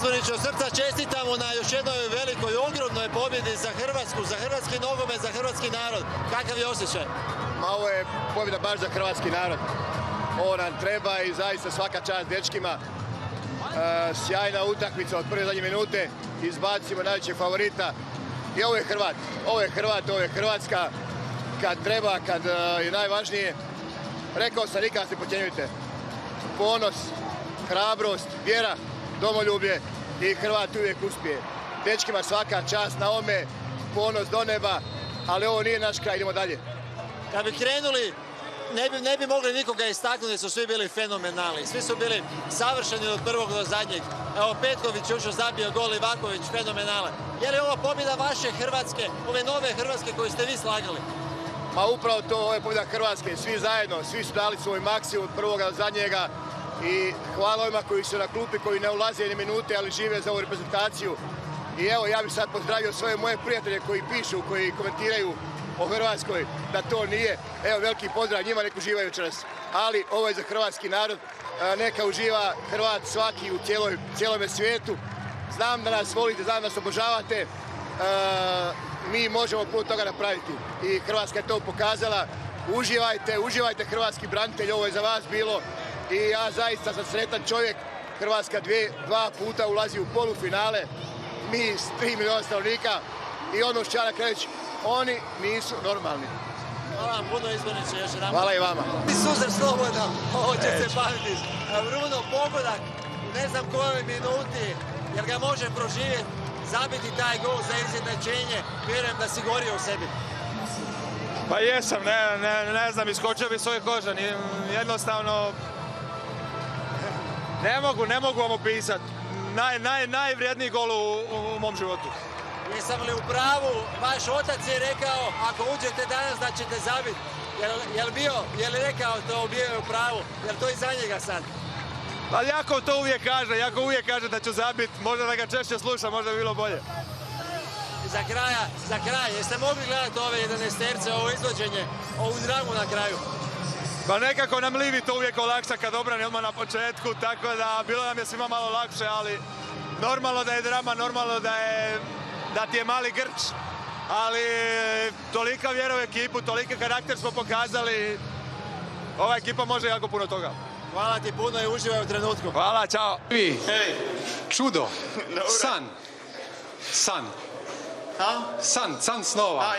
Izboriću, od srca čestitamo na još jednoj velikoj, ogromnoj pobjedi za Hrvatsku, za hrvatski nogomet, za hrvatski narod. Kakav je osjećaj? Ma ovo je pobjeda baš za hrvatski narod. Ovo nam treba i zaista svaka čast dečkima. Sjajna utakmica od prve zadnje minute. Izbacimo najvećeg favorita. I ovo je Hrvat. Ovo je Hrvat, ovo je Hrvatska. Kad treba, kad je najvažnije. Rekao sam, nikad se podcjenjujte. Ponos, hrabrost, vjera, domoljublje i Hrvat uvijek uspije. Dečkima svaka čast na ome, ponos do neba, ali ovo nije naš kraj, idemo dalje. Kad bi krenuli, ne bi mogli nikoga istaknuti, su svi bili fenomenalni. Svi su bili savršeni od prvog do zadnjeg. Evo, Petković jučer zabio gol, Ivaković fenomenalan. Je li ovo pobjeda vaše Hrvatske, ove nove Hrvatske koju ste vi slagali? Ma upravo to, ovo je pobjeda Hrvatske, svi zajedno, svi su dali svoj maksimum od prvoga do zadnjega i hvala ovima koji su na klupi, koji ne ulaze ni minute, ali žive za ovu reprezentaciju. I evo, ja bih sad pozdravio svoje moje prijatelje koji pišu, koji komentiraju o Hrvatskoj, da to nije. Evo, veliki pozdrav njima, nek uživaju večeras. Ali ovo je za hrvatski narod, neka uživa Hrvat svaki u cijelome svijetu. Znam da nas volite, znam da nas obožavate. Mi možemo puno toga napraviti i Hrvatska je to pokazala. Uživajte hrvatski branitelj, ovo je za vas bilo i ja zaista sam sretan čovjek. Hrvatska dva puta ulazi u polufinale, mi s 3 milijuna stanovnika i ono što ću ja na kraju reći, oni nisu normalni. Hvala vam puno, Izborniče, još jedan. Hvala i vama. Suzer slobodno, ovo će se pamtiti. Bruno, pogodak u ne znam kojoj minuti, jer ga može proživjeti, zabiti taj gol za izjednačenje, vjerujem da si gorio u sebi. Pa jesam, ne znam, iskočio bi svoje kože, jednostavno ne mogu vam opisati. Najvrijedniji gol u mom životu. Jesam li u pravu? Vaš otac je rekao, ako uđete danas da ćete zabiti. Je li rekao to, bio je u pravu? Je li to i za njega sad? Pa Jakov to uvijek kaže da ću zabiti, možda da ga češće sluša, možda bi bilo bolje. Za kraj, jeste mogli gledati ove 11-terce, ovo izvođenje, ovu dramu na kraju? Pa nekako nam Livi to uvijek olakša kad obrani odmah na početku, tako da bilo nam je svima malo lakše, ali normalno da je drama, normalno da ti je mali grč, ali tolika vjera u ekipu, toliki karakter smo pokazali, ova ekipa može jako puno toga. Hvala ti puno i uživaj u trenutku. Hvala, čao. Hej. Čudo. San snova.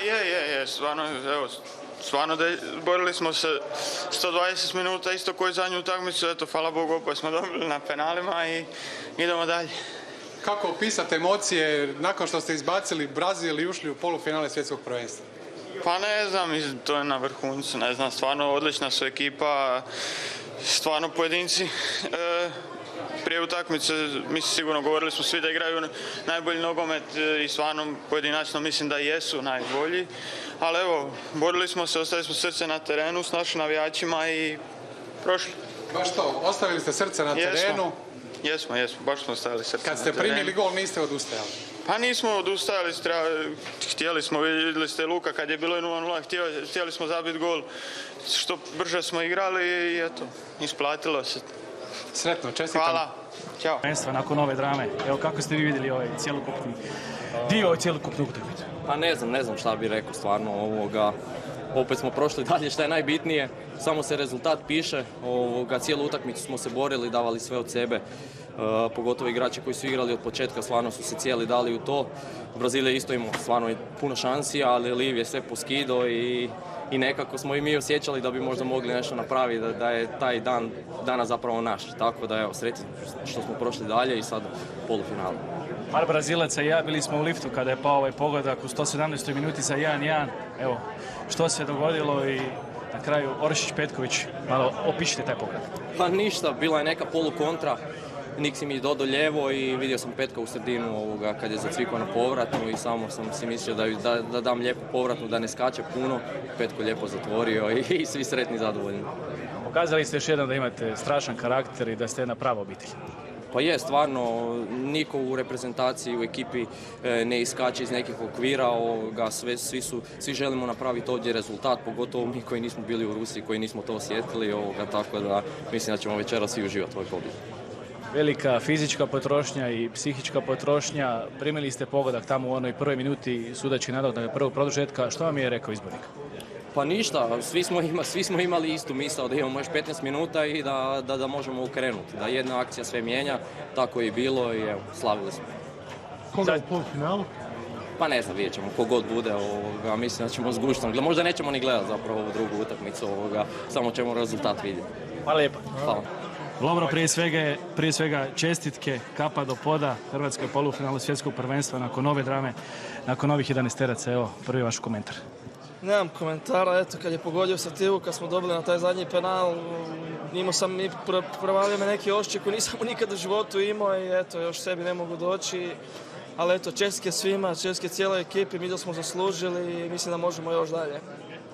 Stvarno da borili smo se 120 minuta isto koji zadnju utakmicu, eto, hvala Bogu, opet smo dobili na penalima i idemo dalje. Kako opisati emocije nakon što ste izbacili Brazil i ušli u polufinale svjetskog prvenstva? Pa ne znam, to je na vrhuncu, ne znam, stvarno odlična su ekipa, stvarno pojedinci. Prije utakmice, mislim, sigurno govorili smo svi da igraju najbolji nogomet i stvarno pojedinačno mislim da jesu najbolji. Ali evo, borili smo se, ostavili smo srce na terenu s našim navijačima i prošli. Baš to, ostavili ste srce na terenu? Jesmo, baš smo ostavili srce na terenu. Kad ste primili gol niste odustajali? Pa nismo odustajali, htjeli smo, vidjeli ste Luka kad je bilo 0-0, htjeli smo zabiti gol, što brže smo igrali i eto, isplatilo se. Sretno, čestitam. Hvala, ćao. Nakon ove drame, evo kako ste vi vidjeli ovaj cjelokupni dio, cjelokupnu utakmicu? Pa ne znam šta bi rekao stvarno opet smo prošli dalje, šta je najbitnije, samo se rezultat piše, cijelu utakmicu smo se borili, davali sve od sebe, pogotovo igrači koji su igrali od početka, stvarno su se cijeli dali u to. Brazil je isto imao stvarno puno šansi, ali Liv je sve poskido i nekako smo i mi osjećali da bi možda mogli nešto napraviti, da je taj dan danas zapravo naš, tako da evo, sretni što smo prošli dalje i sad polufinale. Par Brazilaca i ja bili smo u liftu kada je pao ovaj pogodak u 117. minuti za 1-1. Evo, što se dogodilo i na kraju Oršić Petković, malo opišite taj pogodak. Pa ništa, bila je neka polukontra, Niksi mi dodao lijevo i vidio sam Petka u sredinu kad je zacvikao na povratnu i samo sam si mislio da dam lijepo povratnu, da ne skače puno. Petko lijepo zatvorio i svi sretni i zadovoljni. Pokazali ste još jednom da imate strašan karakter i da ste jedna prava obitelj. Pa je, stvarno, niko u reprezentaciji, u ekipi ne iskače iz nekih okvira, svi želimo napraviti ovdje rezultat, pogotovo mi koji nismo bili u Rusiji, koji nismo to osjetili, tako da mislim da ćemo večeras svi uživati u ovoj pobjedi. Velika fizička potrošnja i psihička potrošnja. Primili ste pogodak tamo u onoj prvoj minuti sudački nadoknade prvog produžetka. Što vam je rekao izbornik? Pa ništa, svi smo imali istu misao da imamo još 15 minuta i da možemo ukrenuti. Da jedna akcija sve mijenja, tako je i bilo i evo, slavili smo. Koga u polufinalu? Pa ne znam, vidjet ćemo, kogod bude, mislim da ćemo zgušiti. Možda nećemo ni gledati zapravo ovu drugu utakmicu, samo ćemo rezultat vidjeti. Hvala lijepa. Hvala. Lovro, prije svega čestitke, kapa do poda, Hrvatska je polufinalu svjetskog prvenstva nakon ove drame, nakon ovih 11-teraca. Evo, prvi vaš komentar. Nemam komentara, eto, kad je pogodio Stativu, kad smo dobili na taj zadnji penal, imao sam i provalio me neki osjećaj koji nisam nikad u životu imao i eto, još sebi ne mogu doći. Ali eto, čestitke svima, čestitke cijeloj ekipi, mi da smo zaslužili i mislim da možemo još dalje.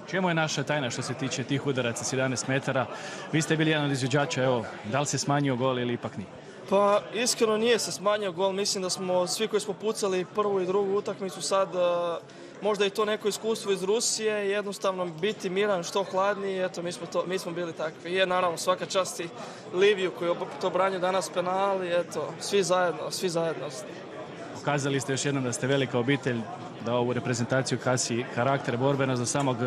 Čemu je naša tajna što se tiče tih udaraca s 11 metara? Vi ste bili jedan od izvođača, evo, da li se smanjio gol ili ipak nije? Pa iskreno nije se smanjio gol, mislim da smo svi koji smo pucali prvu i drugu utakmicu sad, možda i to neko iskustvo iz Rusije, jednostavno biti miran, što hladniji, eto mi smo bili takvi. I naravno svaka čast i Liviju koji je to branio danas penal i eto, svi zajedno. Pokazali ste još jednom da ste velika obitelj, da ovu reprezentaciju kasi karakter, borbenost do samog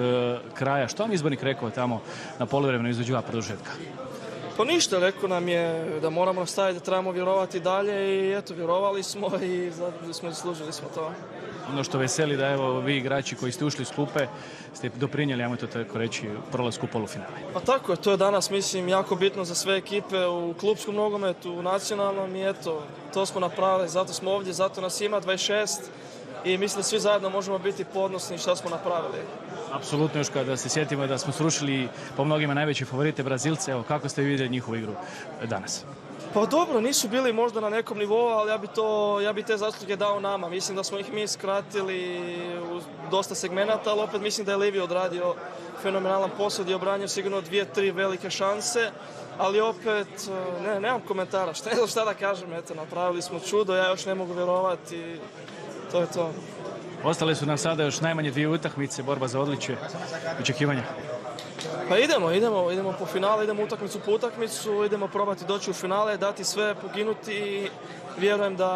kraja. Što vam izbornik rekao tamo na poluvremenu između dva produžetka? Pa ništa, rekao nam je da moramo nastaviti, da trebamo vjerovati dalje i eto, vjerovali smo i zaslužili smo to. Ono što veseli da evo vi igrači koji ste ušli s klupe ste doprinijeli, ajmo to tako reći, prolasku polufinale. Pa tako je, to je danas mislim jako bitno za sve ekipe u klupskom nogometu, u nacionalnom i eto, to smo napravili, zato smo ovdje, zato nas ima 26 i mislim da svi zajedno možemo biti ponosni što smo napravili. Apsolutno, još kada se sjetimo da smo srušili po mnogima najveće favorite Brazilce, evo kako ste vidjeli njihovu igru danas? Pa dobro, nisu bili možda na nekom nivou, ali ja bi te zasluge dao nama. Mislim da smo ih mi skratili u dosta segmenata, ali opet mislim da je Livio odradio fenomenalan posao i obranio sigurno 2-3 velike šanse, ali opet nemam komentara, ne znam šta da kažem, eto, napravili smo čudo, ja još ne mogu vjerovati, to je to. Ostale su nam sada još najmanje 2 utakmice, borba za odličje, očekivanja. Pa idemo po finale, idemo utakmicu po utakmicu, idemo probati doći u finale, dati sve, poginuti i vjerujem da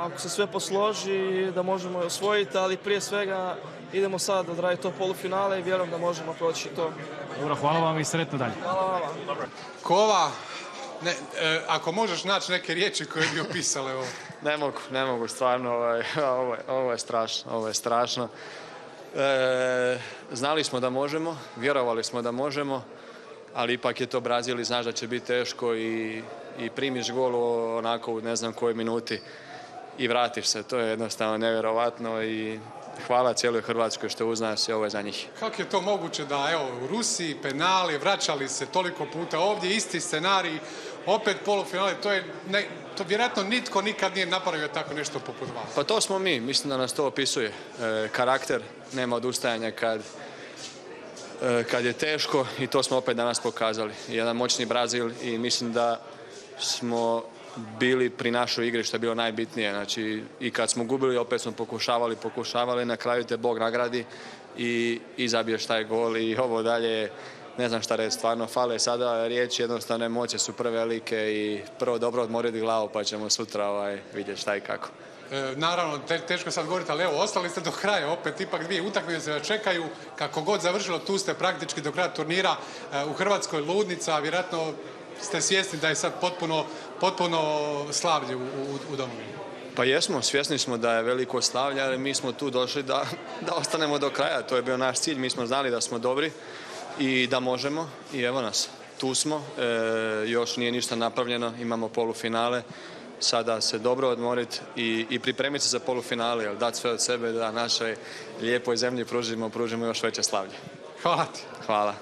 ako se sve posloži da možemo je osvojiti, ali prije svega idemo sad odraditi to polufinale i vjerujem da možemo proći to. Dobro, hvala vam i sretno dalje. Hvala vam. Kova, ako možeš naći neke riječi koje bi opisale ovo. Ne mogu, stvarno, ovo je strašno. Znali smo da možemo, vjerovali smo da možemo, ali ipak je to Brazil i znaš da će biti teško i primiš gol onako u ne znam kojoj minuti i vratiš se. To je jednostavno nevjerovatno i hvala cijeloj Hrvatskoj što uz nas i ovo je za njih. Kako je to moguće da evo u Rusiji penali, vraćali se toliko puta ovdje, isti scenarij, opet polufinale, to vjerojatno nitko nikad nije napravio tako nešto poput vas. Pa to smo mi, mislim da nas to opisuje. Karakter, nema odustajanja kad je teško i to smo opet danas pokazali. Jedan moćni Brazil i mislim da smo bili pri našoj igri što je bilo najbitnije. Znači i kad smo gubili opet smo pokušavali, na kraju te Bog nagradi i zabiješ taj gol i ovo dalje. Ne znam šta reći, stvarno fale sada riječi, jednostavno emocije su prevelike i prvo dobro odmoriti glavu pa ćemo sutra vidjeti šta i kako. Naravno, teško sad govoriti, ali evo, ostali ste do kraja, opet ipak 2 utakmice se čekaju, kako god završilo, tu ste praktički do kraja turnira u Hrvatskoj ludnica, a vjerojatno ste svjesni da je sad potpuno slavlje u domovini. Pa jesmo, svjesni smo da je veliko slavlje, ali mi smo tu došli da ostanemo do kraja, to je bio naš cilj, mi smo znali da smo dobri i da možemo i evo nas, tu smo, još nije ništa napravljeno, imamo polufinale, sada se dobro odmoriti i pripremiti se za polufinale, dati sve od sebe da našoj lijepoj zemlji pružimo još veće slavlje. Hvala ti. Hvala.